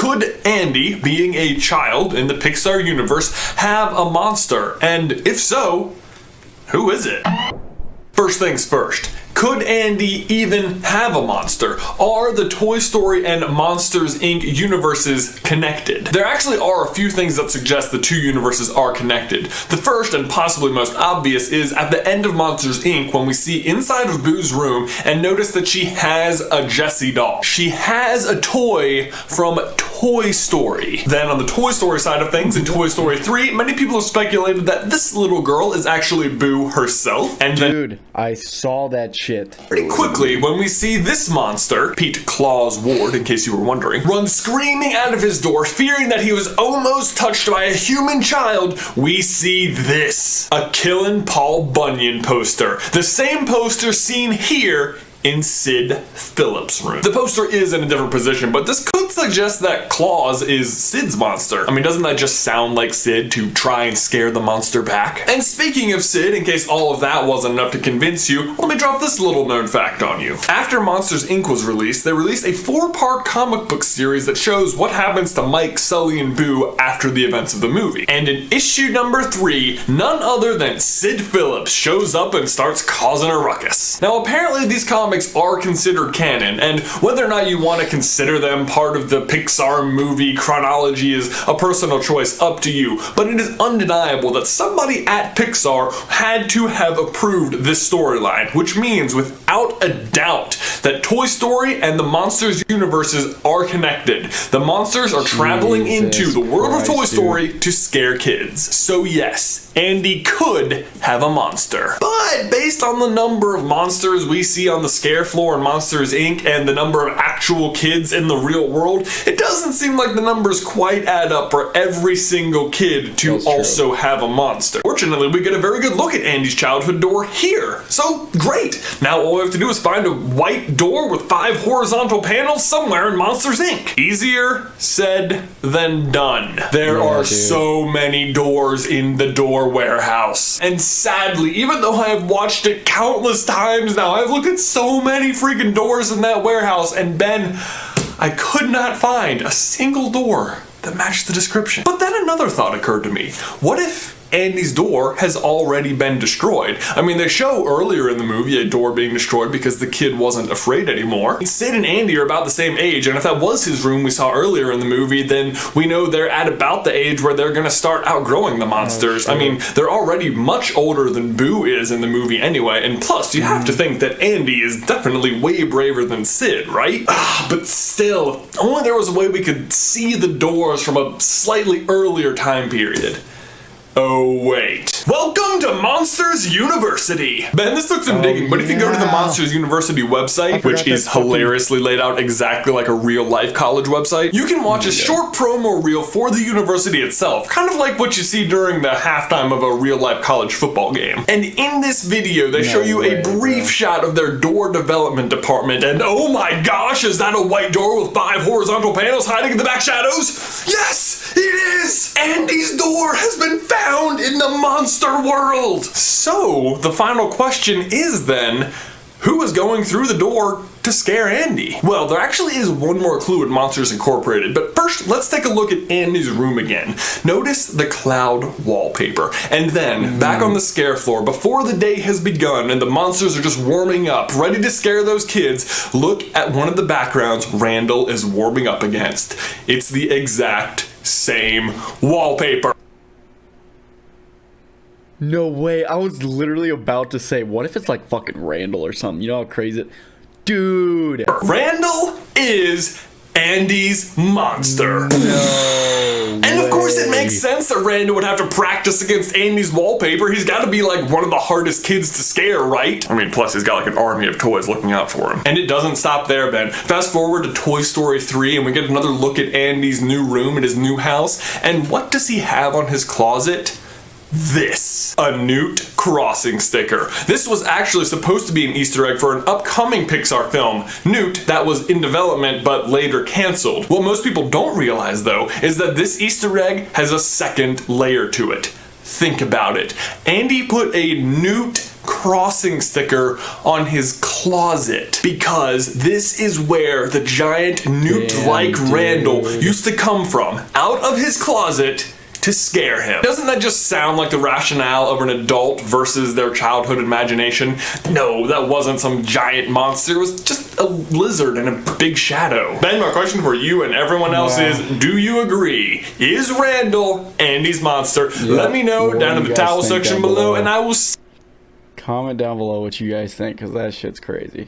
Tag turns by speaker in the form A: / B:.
A: Could Andy, being a child in the Pixar universe, have a monster? And if so, who is it? First things first. Could Andy even have a monster? Are the Toy Story and Monsters, Inc. universes connected? There actually are a few things that suggest the two universes are connected. The first and possibly most obvious is at the end of Monsters, Inc. when we see inside of Boo's room and notice that she has a Jessie doll. She has a toy from Toy Story. Then on the Toy Story side of things, in Toy Story 3, many people have speculated that this little girl is actually Boo herself. And
B: Dude, I saw that shit.
A: Pretty quickly, when we see this monster, Pete Claus Ward, in case you were wondering, run screaming out of his door, fearing that he was almost touched by a human child, we see this. A Killin' Paul Bunyan poster. The same poster seen here in Sid Phillips' room. The poster is in a different position, but this could suggest that Claus is Sid's monster. I mean, doesn't that just sound like Sid to try and scare the monster back? And speaking of Sid, in case all of that wasn't enough to convince you, let me drop this little known fact on you. After Monsters, Inc. was released, they released a 4-part comic book series that shows what happens to Mike, Sully, and Boo after the events of the movie. And in issue number 3, none other than Sid Phillips shows up and starts causing a ruckus. Now, apparently these comics are considered canon, and whether or not you want to consider them part of the Pixar movie chronology is a personal choice, up to you, but it is undeniable that somebody at Pixar had to have approved this storyline, which means without a doubt that Toy Story and the Monsters universes are connected. The monsters are traveling into the world of Toy Story to scare kids. So yes, Andy could have a monster. But based on the number of monsters we see on the scare floor in Monsters, Inc. and the number of actual kids in the real world, it doesn't seem like the numbers quite add up for every single kid to also have a monster. Fortunately, we get a very good look at Andy's childhood door here. So great! Now all we have to do is find a white door with 5 horizontal panels somewhere in Monsters, Inc. Easier said than done. There are so many doors in the door warehouse. And sadly, even though I have watched it countless times now, I've looked at so many freaking doors in that warehouse, and Ben, I could not find a single door that matched the description. But then another thought occurred to me. What if Andy's door has already been destroyed? I mean, they show earlier in the movie a door being destroyed because the kid wasn't afraid anymore. Sid and Andy are about the same age, and if that was his room we saw earlier in the movie, then we know they're at about the age where they're gonna start outgrowing the monsters. I mean, they're already much older than Boo is in the movie anyway, and plus, you have to think that Andy is definitely way braver than Sid, right? But still, if only there was a way we could see the doors from a slightly earlier time period. Oh wait. Welcome to Monsters University! Ben, this took some digging, but if you go to the Monsters University website, which is hilariously laid out exactly like a real-life college website, you can watch a short promo reel for the university itself, kind of like what you see during the halftime of a real-life college football game. And in this video, they show you a brief shot of their door development department, and oh my gosh, is that a white door with 5 horizontal panels hiding in the back shadows? Yes, it is! Andy's door has been found in the monster world! So, the final question is then, who is going through the door to scare Andy? Well, there actually is one more clue in Monsters Incorporated, but first, let's take a look at Andy's room again. Notice the cloud wallpaper, and then, back on the scare floor, before the day has begun and the monsters are just warming up, ready to scare those kids, look at one of the backgrounds Randall is warming up against. It's the exact same wallpaper.
B: No way. I was literally about to say, what if it's like fucking Randall or something? You know how crazy it... Dude.
A: Randall is Andy's monster.
B: No
A: And of course it makes sense that Randall would have to practice against Andy's wallpaper. He's got to be like one of the hardest kids to scare, right? I mean, plus he's got like an army of toys looking out for him. And it doesn't stop there, Ben. Fast forward to Toy Story 3 and we get another look at Andy's new room in his new house. And what does he have on his closet? This, a Newt crossing sticker. This was actually supposed to be an Easter egg for an upcoming Pixar film, Newt, that was in development but later canceled. What most people don't realize though is that this Easter egg has a second layer to it. Think about it. Andy put a Newt crossing sticker on his closet because this is where the giant newt-like Randall used to come from, out of his closet, to scare him. Doesn't that just sound like the rationale of an adult versus their childhood imagination? No, that wasn't some giant monster. It was just a lizard in a big shadow. Ben, my question for you and everyone else is, do you agree? Is Randall Andy's monster? Let me know down in the towel section below, and I will
B: comment down below what you guys think, because that shit's crazy.